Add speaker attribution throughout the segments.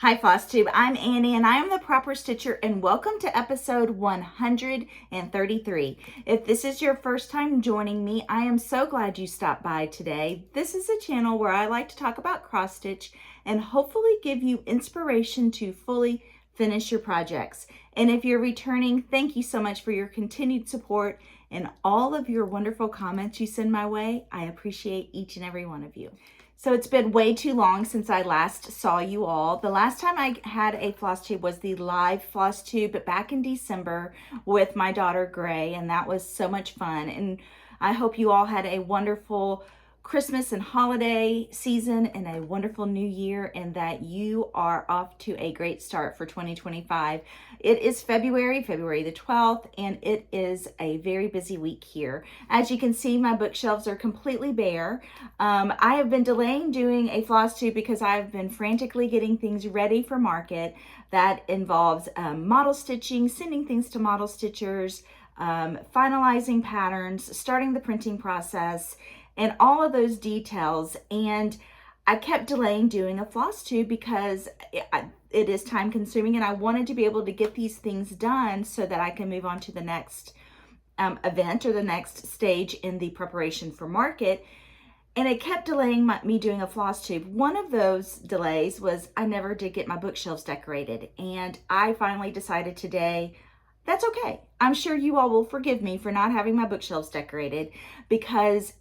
Speaker 1: Hi Flosstube, I'm Annie and I am the Proper Stitcher and welcome to episode 133. If this is your first time joining me, I am so glad you stopped by today. This is a channel where I like to talk about cross stitch and hopefully give you inspiration to fully finish your projects. And if you're returning, thank you so much for your continued support and all of your wonderful comments you send my way. I appreciate each and every one of you. So it's been way too long since I last saw you all. The last time I had a floss tube was the live floss tube back in December with my daughter Gray, and that was so much fun. And I hope you all had a wonderful Christmas and holiday season and a wonderful new year, and that you are off to a great start for 2025. It is February the 12th, and it is a very busy week here. As you can see, my bookshelves are completely bare. I have been delaying doing a floss tube because I've been frantically getting things ready for market. That involves model stitching, sending things to model stitchers, finalizing patterns, starting the printing process, and all of those details. And I kept delaying doing a floss tube because it is time consuming, and I wanted to be able to get these things done so that I can move on to the next event or the next stage in the preparation for market. And it kept delaying me doing a floss tube. One of those delays was I never did get my bookshelves decorated. And I finally decided today, that's okay. I'm sure you all will forgive me for not having my bookshelves decorated, because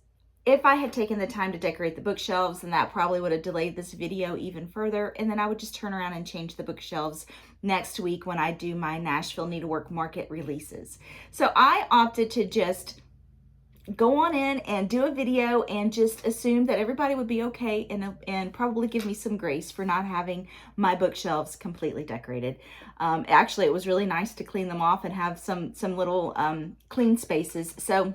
Speaker 1: if I had taken the time to decorate the bookshelves, then that probably would have delayed this video even further. And then I would just turn around and change the bookshelves next week when I do my Nashville Needlework Market releases. So I opted to just go on in and do a video and just assume that everybody would be okay and probably give me some grace for not having my bookshelves completely decorated. Actually, it was really nice to clean them off and have some little clean spaces. So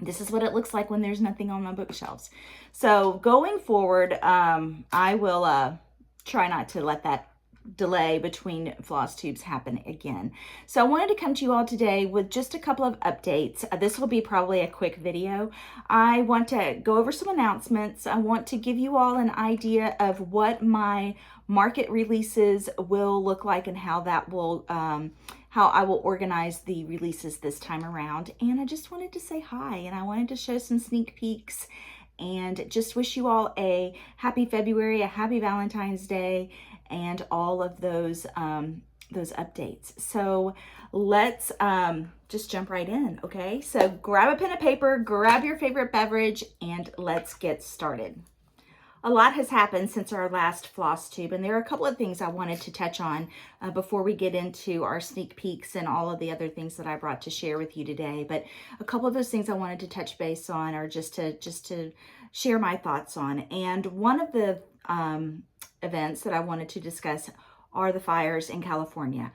Speaker 1: this is what it looks like when there's nothing on my bookshelves. So going forward, I will try not to let that delay between floss tubes happen again. So I wanted to come to you all today with just a couple of updates. This will be probably a quick video. I want to go over some announcements. I want to give you all an idea of what my market releases will look like and how that will how I will organize the releases this time around. And I just wanted to say hi, and I wanted to show some sneak peeks and just wish you all a happy February, a happy Valentine's Day, and all of those updates. So let's just jump right in, okay? So grab a pen and paper, grab your favorite beverage, and let's get started. A lot has happened since our last floss tube, and there are a couple of things I wanted to touch on before we get into our sneak peeks and all of the other things that I brought to share with you today. But a couple of those things I wanted to touch base on, or just to share my thoughts on. And one of the events that I wanted to discuss are the fires in California.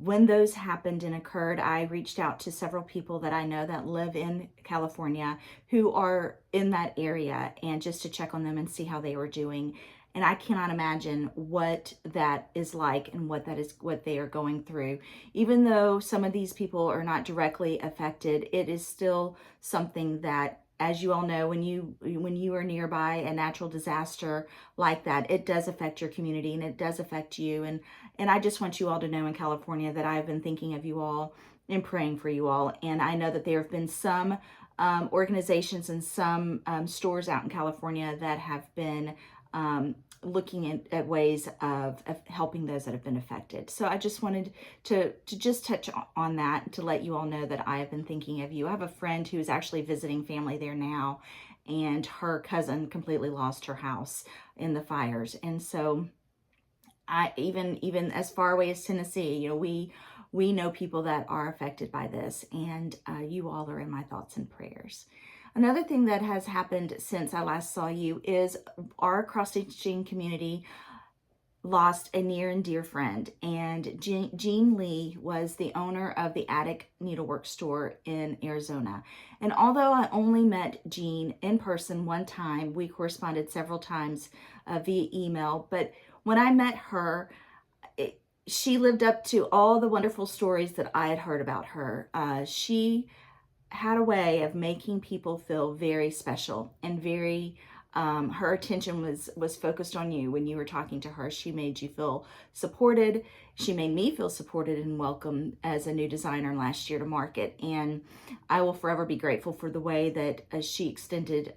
Speaker 1: When those happened and occurred, I reached out to several people that I know that live in California who are in that area, and just to check on them and see how they were doing. And I cannot imagine what that is like and what they are going through. Even though some of these people are not directly affected, it is still something that, as you all know, when you are nearby a natural disaster like that, it does affect your community and it does affect you. And I just want you all to know in California that I've been thinking of you all and praying for you all. And I know that there have been some organizations and some stores out in California that have been looking at ways of helping those that have been affected. So I just wanted to just touch on that, to let you all know that I have been thinking of you. I have a friend who is actually visiting family there now, and her cousin completely lost her house in the fires. And so I even as far away as Tennessee, you know, we know people that are affected by this, and you all are in my thoughts and prayers. Another thing that has happened since I last saw you is our cross-stitching community lost a near and dear friend, and Jean Lee was the owner of the Attic Needlework store in Arizona. And although I only met Jean in person one time, we corresponded several times via email, but when I met her, she lived up to all the wonderful stories that I had heard about her. She had a way of making people feel very special and very her attention was focused on you when you were talking to her. She made you feel supported. She made me feel supported and welcome as a new designer last year to market. And I will forever be grateful for the way that she extended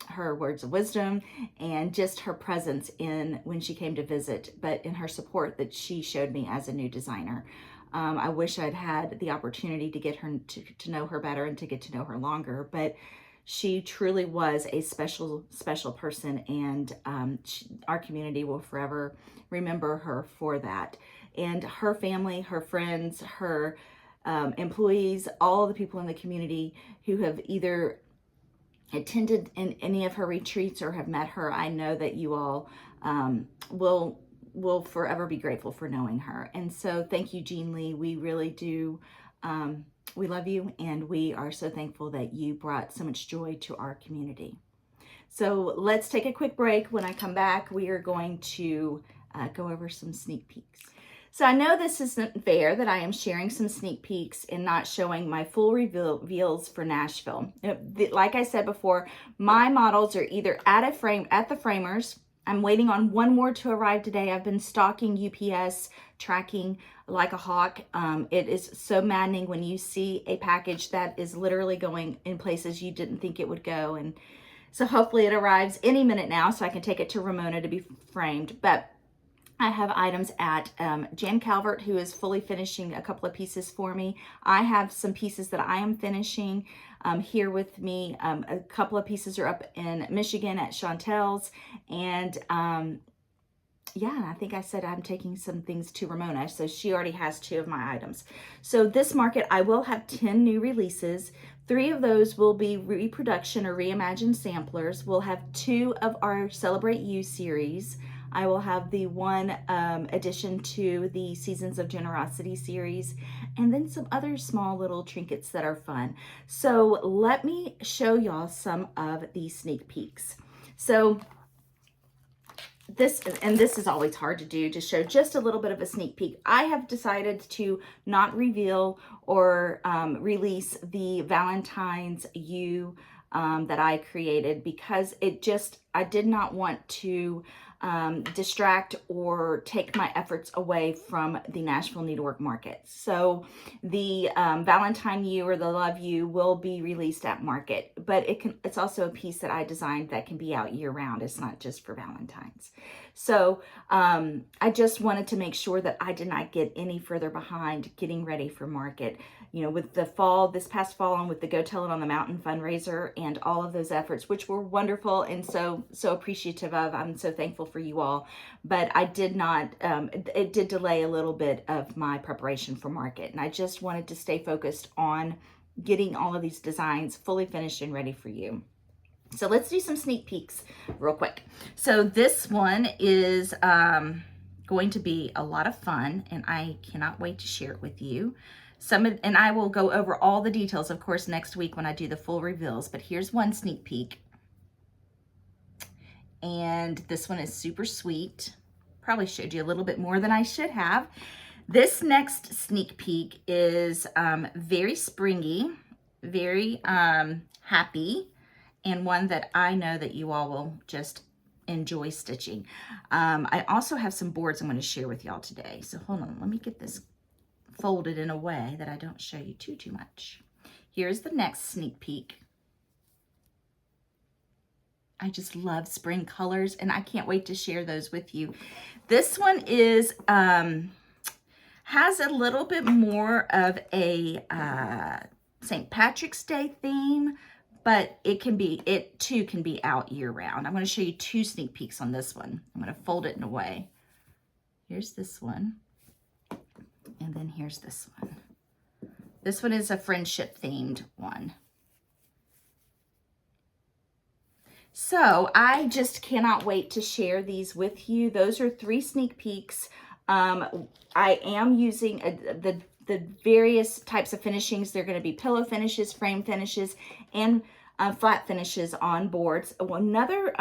Speaker 1: her words of wisdom and just her presence in when she came to visit, but in her support that she showed me as a new designer. I wish I'd had the opportunity to get her to know her better and to get to know her longer, but she truly was a special person, and our community will forever remember her for that. And her family, her friends, her employees, all the people in the community who have either attended in any of her retreats or have met her, I know that you all will forever be grateful for knowing her. And so thank you, Jean Lee. We really do. We love you, and we are so thankful that you brought so much joy to our community. So let's take a quick break. When I come back, we are going to go over some sneak peeks. So I know this isn't fair that I am sharing some sneak peeks and not showing my full reveals for Nashville. Like I said before, my models are either at the framers. I'm waiting on one more to arrive today. I've been stalking UPS, tracking like a hawk. It is so maddening when you see a package that is literally going in places you didn't think it would go. And so hopefully it arrives any minute now so I can take it to Ramona to be framed. But I have items at Jan Calvert, who is fully finishing a couple of pieces for me. I have some pieces that I am finishing here with me. A couple of pieces are up in Michigan at Chantel's. And yeah, I think I said I'm taking some things to Ramona. So she already has 2 of my items. So this market, I will have 10 new releases. 3 of those will be reproduction or reimagined samplers. We'll have 2 of our Celebrate You series. I will have the one addition to the Seasons of Generosity series, and then some other small little trinkets that are fun. So let me show y'all some of these sneak peeks. So this is always hard to do, to show just a little bit of a sneak peek. I have decided to not reveal or release the Valentine's You that I created because I did not want to distract or take my efforts away from the Nashville Needlework Market. So the Valentine You or the Love You will be released at market, but it's also a piece that I designed that can be out year round. It's not just for Valentine's. So I just wanted to make sure that I did not get any further behind getting ready for market. You know, with the fall, this past fall, and with the Go Tell It on the Mountain fundraiser and all of those efforts, which were wonderful and so appreciative of. I'm so thankful for you all. But I did not, it did delay a little bit of my preparation for market. And I just wanted to stay focused on getting all of these designs fully finished and ready for you. So let's do some sneak peeks real quick. So this one is going to be a lot of fun, and I cannot wait to share it with you. And I will go over all the details, of course, next week when I do the full reveals, but here's one sneak peek. And this one is super sweet. Probably showed you a little bit more than I should have. This next sneak peek is very springy, very happy, and one that I know that you all will just enjoy stitching. I also have some boards I'm going to share with y'all today. So hold on, let me get this folded in a way that I don't show you too much. Here's the next sneak peek. I just love spring colors, and I can't wait to share those with you. This one is has a little bit more of a St. Patrick's Day theme, but it too can be out year round. I'm going to show you 2 sneak peeks on this one. I'm going to fold it in a way. Here's this one. And then here's this one. This one is a friendship themed one. So I just cannot wait to share these with you. Those are 3 sneak peeks. I am using the various types of finishings. They're going to be pillow finishes, frame finishes, and flat finishes on boards. Another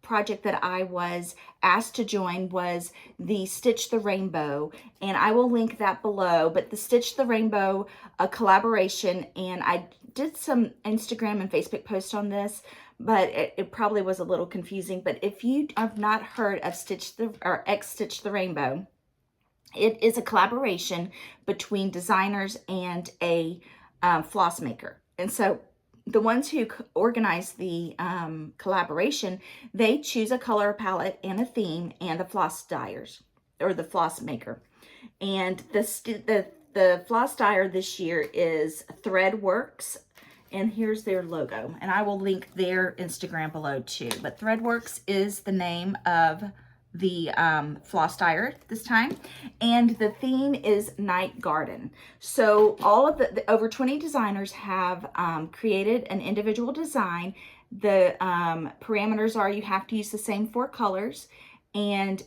Speaker 1: project that I was asked to join was the Stitch the Rainbow, and I will link that below. But the Stitch the Rainbow, a collaboration, and I did some Instagram and Facebook posts on this, but it probably was a little confusing. But if you have not heard of Stitch the Rainbow, it is a collaboration between designers and a floss maker. And so the ones who organize the collaboration, they choose a color palette and a theme and the floss dyers, or the floss maker. And the floss dyer this year is Threadworks, and here's their logo. And I will link their Instagram below too. But Threadworks is the name of the floss dyer this time, and the theme is Night Garden. So all of the over 20 designers have created an individual design. The parameters are you have to use the same 4 colors and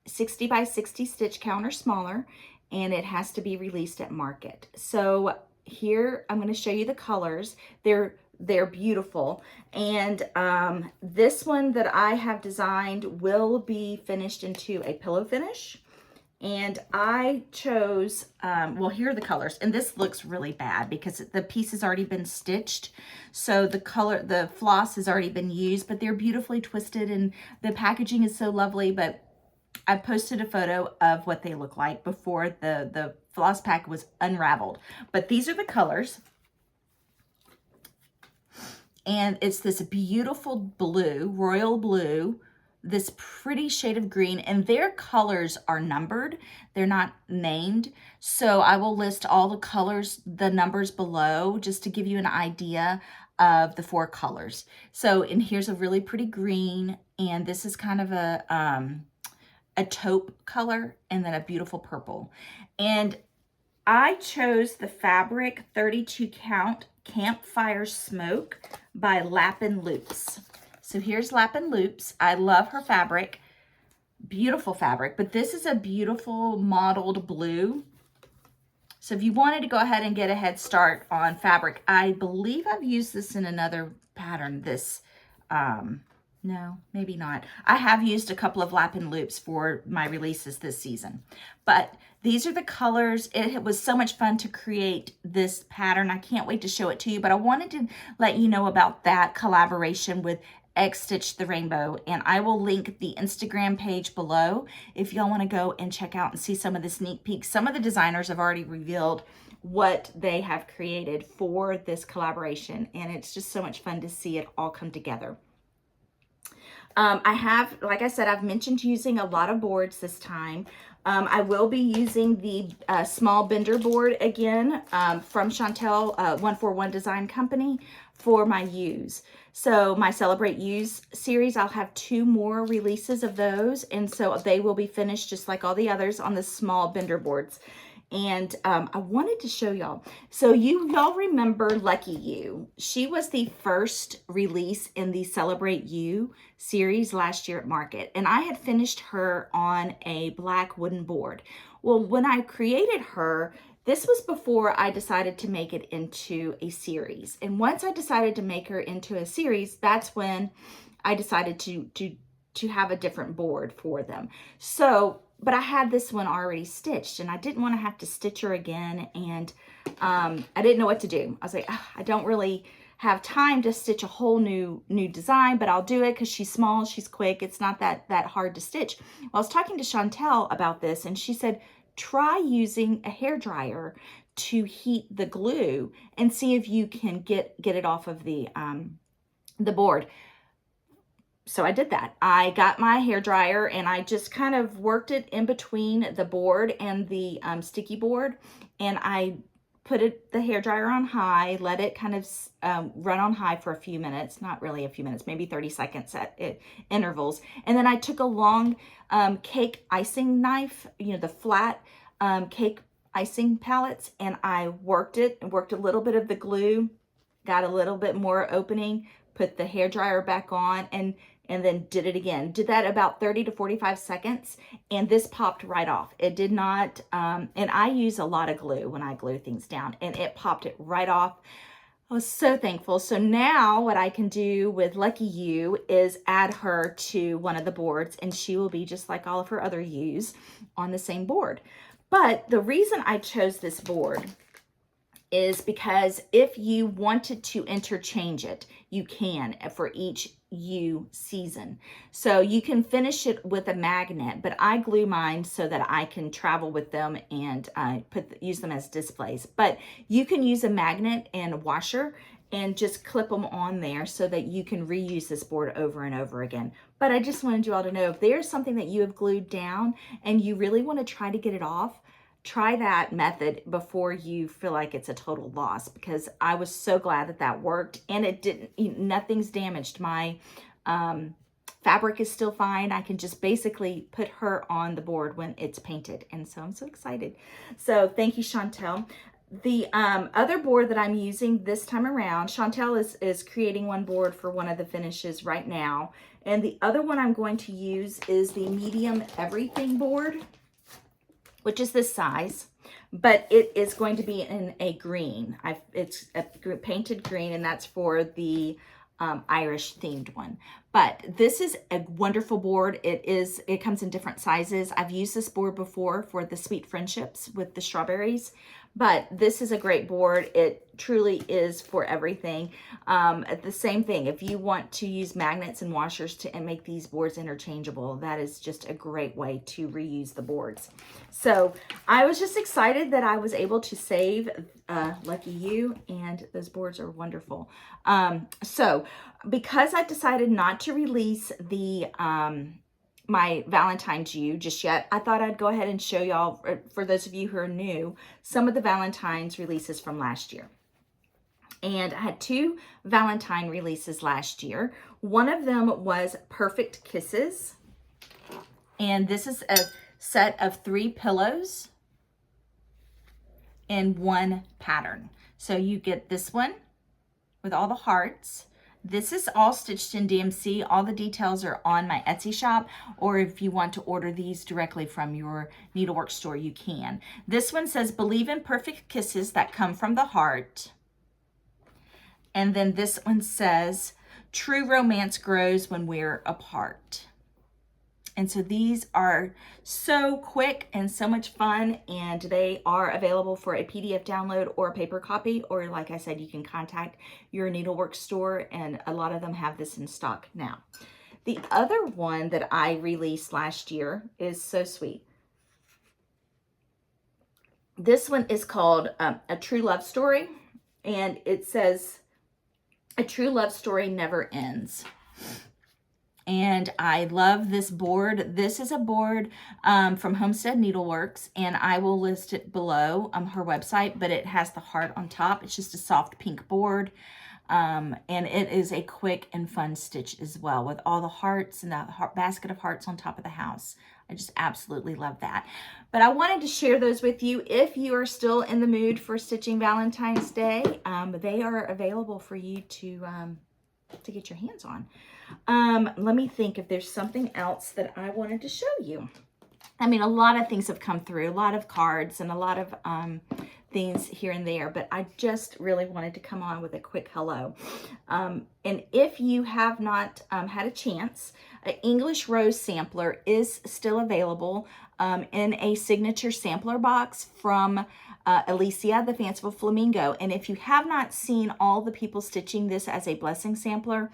Speaker 1: 60 by 60 stitch count or smaller, and it has to be released at market. So here I'm going to show you the colors. They're beautiful, and this one that I have designed will be finished into a pillow finish, and I chose well, here are the colors, and this looks really bad because the piece has already been stitched, so the floss has already been used, but they're beautifully twisted and the packaging is so lovely. But I posted a photo of what they look like before the floss pack was unraveled. But these are the colors. And it's this beautiful blue, royal blue, this pretty shade of green, and their colors are numbered. They're not named. So I will list all the colors, the numbers below, just to give you an idea of the 4 colors. So, and here's a really pretty green, and this is kind of a taupe color, and then a beautiful purple. And I chose the fabric 32 count Campfire Smoke by Lappin' Loops. So here's Lappin' Loops. I love her fabric. Beautiful fabric, but this is a beautiful mottled blue. So if you wanted to go ahead and get a head start on fabric, I believe I've used this in another pattern. This, no, maybe not. I have used a couple of Lappin' Loops for my releases this season, but these are the colors. It was so much fun to create this pattern. I can't wait to show it to you, but I wanted to let you know about that collaboration with Stitch the Rainbow, and I will link the Instagram page below if y'all want to go and check out and see some of the sneak peeks. Some of the designers have already revealed what they have created for this collaboration, and it's just so much fun to see it all come together. I have, like I said, I've mentioned using a lot of boards this time. I will be using the small bender board again from Chantel 141 Design Company for my U's. So my Celebrate U's series, I'll have 2 more releases of those, and so they will be finished just like all the others on the small bender boards. And I wanted to show y'all. So y'all remember Lucky You. She was the first release in the Celebrate You series last year at market. And I had finished her on a black wooden board. Well, when I created her, this was before I decided to make it into a series. And once I decided to make her into a series, that's when I decided to have a different board for them. So, but I had this one already stitched, and I didn't want to have to stitch her again, and I didn't know what to do. I was like, I don't really have time to stitch a whole new design, but I'll do it because she's small, she's quick, it's not that hard to stitch. Well, I was talking to Chantel about this, and she said, try using a hairdryer to heat the glue and see if you can get it off of the board. So I did that. I got my hairdryer and I just kind of worked it in between the board and the sticky board, and I put the hairdryer on high, let it kind of run on high for a few minutes, not really a few minutes, maybe 30 seconds at intervals. And then I took a long cake icing knife, you know, the flat cake icing pallets, and I worked it and worked a little bit of the glue, got a little bit more opening, put the hair dryer back on, and then did it again. Did that about 30 to 45 seconds, and this popped right off. It did not, and I use a lot of glue when I glue things down, and it popped it right off. I was so thankful. So now what I can do with Lucky You is add her to one of the boards, and she will be just like all of her other U's on the same board. But the reason I chose this board is because if you wanted to interchange it, you can for each U season. So you can finish it with a magnet, but I glue mine so that I can travel with them and use them as displays. But you can use a magnet and a washer and just clip them on there so that you can reuse this board over and over again. But I just wanted you all to know, if there's something that you have glued down and you really want to try to get it off, try that method before you feel like it's a total loss, because I was so glad that that worked, and it didn't, nothing's damaged. My fabric is still fine. I can just basically put her on the board when it's painted. And so I'm so excited. So thank you, Chantel. The other board that I'm using this time around, Chantel is creating one board for one of the finishes right now. And the other one I'm going to use is the medium everything board, which is this size, but it is going to be in a green. It's a painted green, and that's for the Irish themed one. But this is a wonderful board. It comes in different sizes. I've used this board before for the Sweet Friendships with the strawberries, but this is a great board. It truly is for everything. The same thing, if you want to use magnets and washers to make these boards interchangeable, that is just a great way to reuse the boards. So I was just excited that I was able to save Lucky You, and those boards are wonderful. So because I decided not to release the my Valentine's U just yet, I thought I'd go ahead and show y'all, for those of you who are new, some of the Valentine's releases from last year. And I had 2 Valentine releases last year. One of them was Perfect Kisses. And this is a set of 3 pillows in 1 pattern. So you get this one with all the hearts. This is all stitched in DMC. All the details are on my Etsy shop, or if you want to order these directly from your Needlework store, you can. This one says, believe in perfect kisses that come from the heart. And then this one says, true romance grows when we're apart. And so these are so quick and so much fun, and they are available for a PDF download or a paper copy, or like I said, you can contact your Needlework store, and a lot of them have this in stock now. The other one that I released last year is so sweet. This one is called A True Love Story, and it says, a true love story never ends. And I love this board. This is a board from Homestead Needleworks, and I will list it below her website, but it has the heart on top. It's just a soft pink board, and it is a quick and fun stitch as well, with all the hearts and the basket of hearts on top of the house. I just absolutely love that. But I wanted to share those with you. If you are still in the mood for stitching Valentine's Day, they are available for you to get your hands on. Let me think if there's something else that I wanted to show you. I mean, a lot of things have come through, a lot of cards and a lot of things here and there, but I just really wanted to come on with a quick hello. And if you have not had a chance, an English Rose sampler is still available in a signature sampler box from Alicia, the Fanciful Flamingo. And if you have not seen all the people stitching this as a blessing sampler,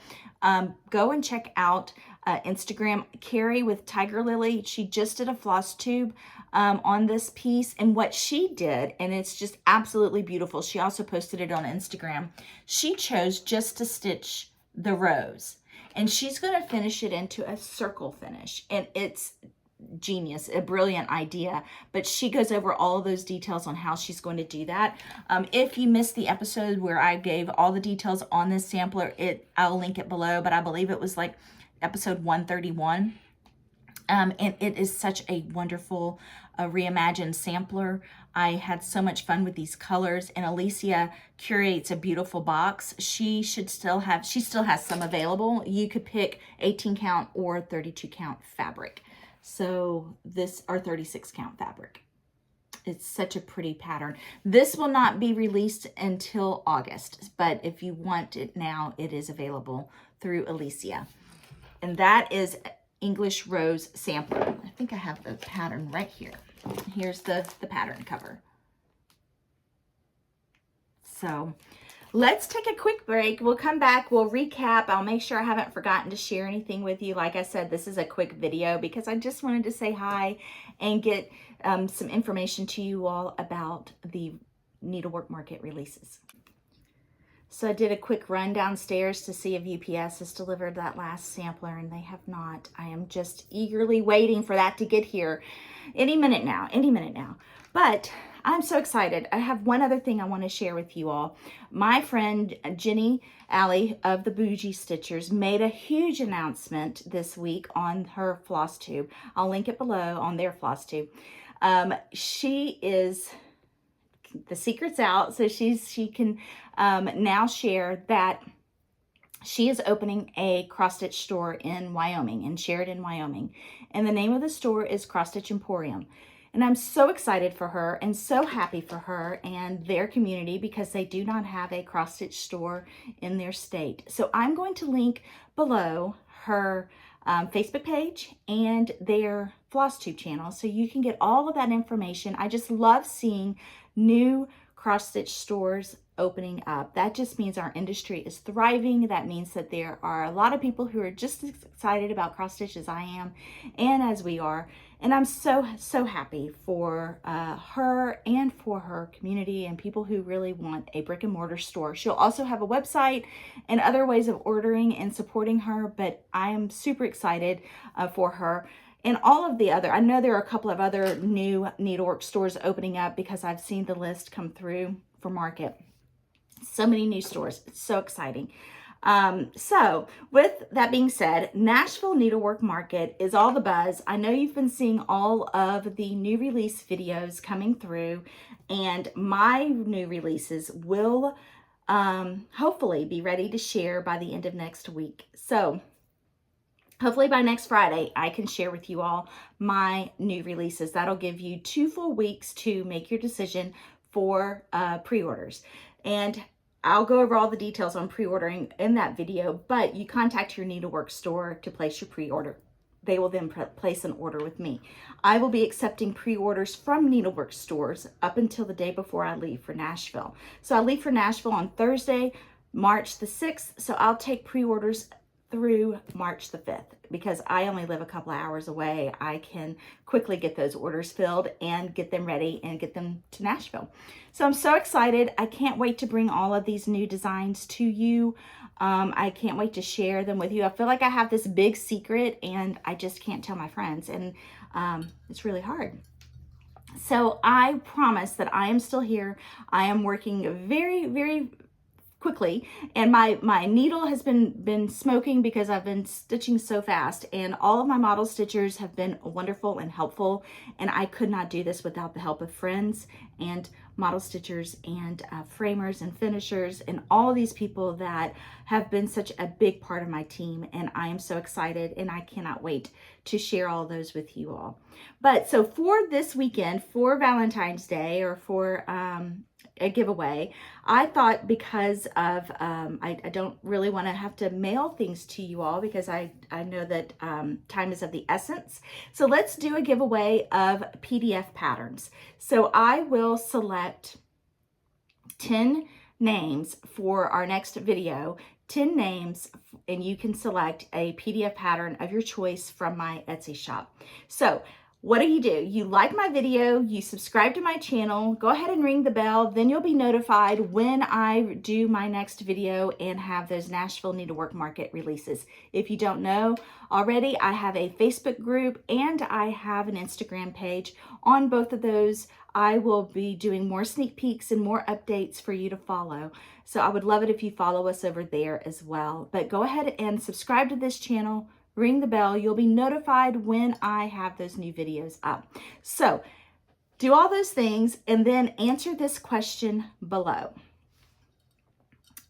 Speaker 1: go and check out Instagram. Carrie with Tiger Lily, she just did a Flosstube on this piece, and what she did, and it's just absolutely beautiful. She also posted it on Instagram. She chose just to stitch the rose, and she's going to finish it into a circle finish, and it's genius, a brilliant idea, but she goes over all of those details on how she's going to do that. If you missed the episode where I gave all the details on this sampler, I'll link it below, but I believe it was like episode 131. And it is such a wonderful a reimagined sampler. I had so much fun with these colors, and Alicia curates a beautiful box. She still has some available. You could pick 18 count or 32 count fabric. So our 36 count fabric. It's such a pretty pattern. This will not be released until August, but if you want it now, it is available through Alicia. And that is English Rose Sampler. I think I have the pattern right here. Here's the pattern cover. So let's take a quick break. We'll come back. We'll recap. I'll make sure I haven't forgotten to share anything with you. Like I said, this is a quick video because I just wanted to say hi and get some information to you all about the Needlework Market releases. So I did a quick run downstairs to see if UPS has delivered that last sampler, and they have not. I am just eagerly waiting for that to get here any minute now, But I'm so excited. I have one other thing I want to share with you all. My friend Jenny Alley of the Bougie Stitchers made a huge announcement this week on her Flosstube. I'll link it below on their Flosstube. The secret's out, so she can now share that she is opening a cross-stitch store in Wyoming, in Sheridan, Wyoming. And the name of the store is Cross-Stitch Emporium. And I'm so excited for her and so happy for her and their community because they do not have a cross-stitch store in their state. So I'm going to link below her Facebook page and their Flosstube channel so you can get all of that information. I just love seeing new cross-stitch stores opening up. That just means our industry is thriving. That means that there are a lot of people who are just as excited about cross-stitch as I am and as we are. And I'm so happy for her and for her community and people who really want a brick and mortar store. She'll also have a website and other ways of ordering and supporting her, but I am super excited for her. And all of the other, I know there are a couple of other new needlework stores opening up because I've seen the list come through for market. So many new stores. It's so exciting. So with that being said, Nashville Needlework Market is all the buzz. I know you've been seeing all of the new release videos coming through, and my new releases will hopefully be ready to share by the end of next week. So hopefully by next Friday, I can share with you all my new releases. That'll give you 2 full weeks to make your decision for pre-orders. And I'll go over all the details on pre-ordering in that video, but you contact your Needlework store to place your pre-order. They will then place an order with me. I will be accepting pre-orders from Needlework stores up until the day before I leave for Nashville. So I leave for Nashville on Thursday, March the 6th. So I'll take pre-orders through March the 5th because I only live a couple of hours away. I can quickly get those orders filled and get them ready and get them to Nashville. So I'm so excited. I can't wait to bring all of these new designs to you. I can't wait to share them with you. I feel like I have this big secret and I just can't tell my friends, and it's really hard. So I promise that I am still here. I am working very quickly, and my needle has been smoking because I've been stitching so fast, and all of my model stitchers have been wonderful and helpful, and I could not do this without the help of friends and model stitchers and framers and finishers and all of these people that have been such a big part of my team. And I am so excited, and I cannot wait to share all those with you all. But so for this weekend, for Valentine's Day, or for a giveaway, I thought, because of I don't really want to have to mail things to you all because I know that time is of the essence. So let's do a giveaway of PDF patterns. So I will select 10 names for our next video, 10 names, and you can select a PDF pattern of your choice from my Etsy shop. So what do? You like my video, you subscribe to my channel, go ahead and ring the bell, then you'll be notified when I do my next video and have those Nashville Needlework Market releases. If you don't know already, I have a Facebook group and I have an Instagram page. On both of those, I will be doing more sneak peeks and more updates for you to follow. So I would love it if you follow us over there as well. But go ahead and subscribe to this channel, ring the bell. You'll be notified when I have those new videos up. So Do all those things and then answer this question below.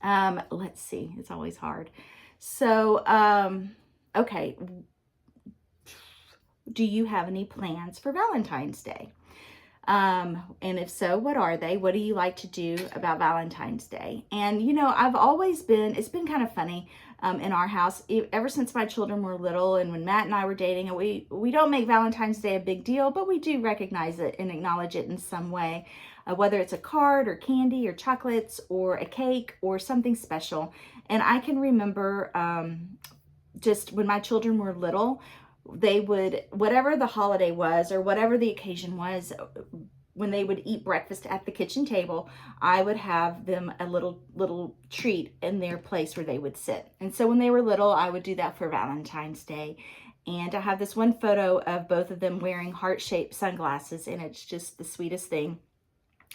Speaker 1: Let's see, it's always hard. So, okay, do you have any plans for Valentine's Day? And if so, what are they? What do you like to do about Valentine's Day? And, you know, it's been kind of funny in our house ever since my children were little, and when Matt and I were dating, and we don't make Valentine's Day a big deal, but we do recognize it and acknowledge it in some way, whether it's a card or candy or chocolates or a cake or something special. And I can remember just when my children were little, they would, whatever the holiday was or whatever the occasion was, when they would eat breakfast at the kitchen table, I would have them a little treat in their place where they would sit. And so when they were little, I would do that for Valentine's Day. And I have this one photo of both of them wearing heart-shaped sunglasses, and it's just the sweetest thing,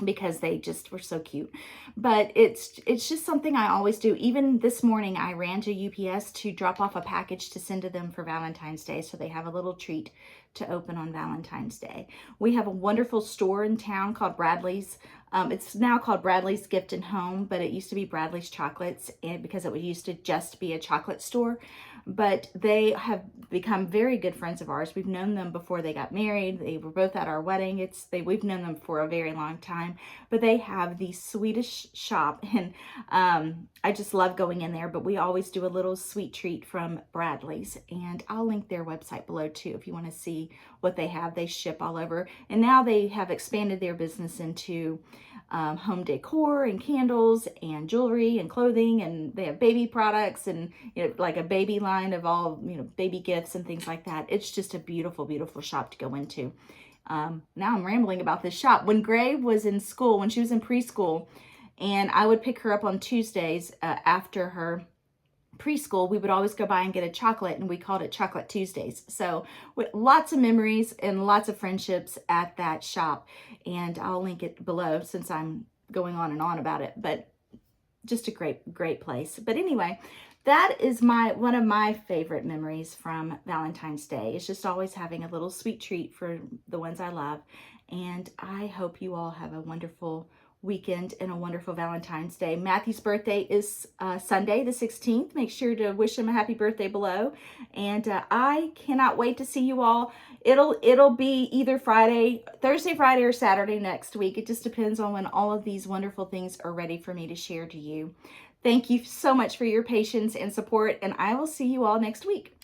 Speaker 1: because they just were so cute. But it's just something I always do. Even this morning, I ran to UPS to drop off a package to send to them for Valentine's Day, so they have a little treat to open on Valentine's Day. We have a wonderful store in town called Bradley's. It's now called Bradley's Gift and Home, but it used to be Bradley's Chocolates, and because it used to just be a chocolate store. But they have become very good friends of ours. We've known them before they got married. They were both at our wedding. We've known them for a very long time. But they have the sweetest shop, and I just love going in there. But we always do a little sweet treat from Bradley's, and I'll link their website below too if you want to see what they have. They ship all over, and now they have expanded their business into home decor and candles and jewelry and clothing, and they have baby products and, you know, like a baby line of all, you know, baby gifts and things like that. It's just a beautiful, beautiful shop to go into. Now I'm rambling about this shop. When Gray was in school, when she was in preschool, and I would pick her up on Tuesdays after her preschool, we would always go by and get a chocolate, and we called it Chocolate Tuesdays. So with lots of memories and lots of friendships at that shop, and I'll link it below since I'm going on and on about it, but just a great place. But anyway, that is one of my favorite memories from Valentine's Day. It's just always having a little sweet treat for the ones I love. And I hope you all have a wonderful weekend and a wonderful Valentine's Day. Matthew's birthday is Sunday the 16th. Make sure to wish him a happy birthday below. And I cannot wait to see you all. It'll be either Thursday, Friday, or Saturday next week. It just depends on when all of these wonderful things are ready for me to share to you. Thank you so much for your patience and support, and I will see you all next week.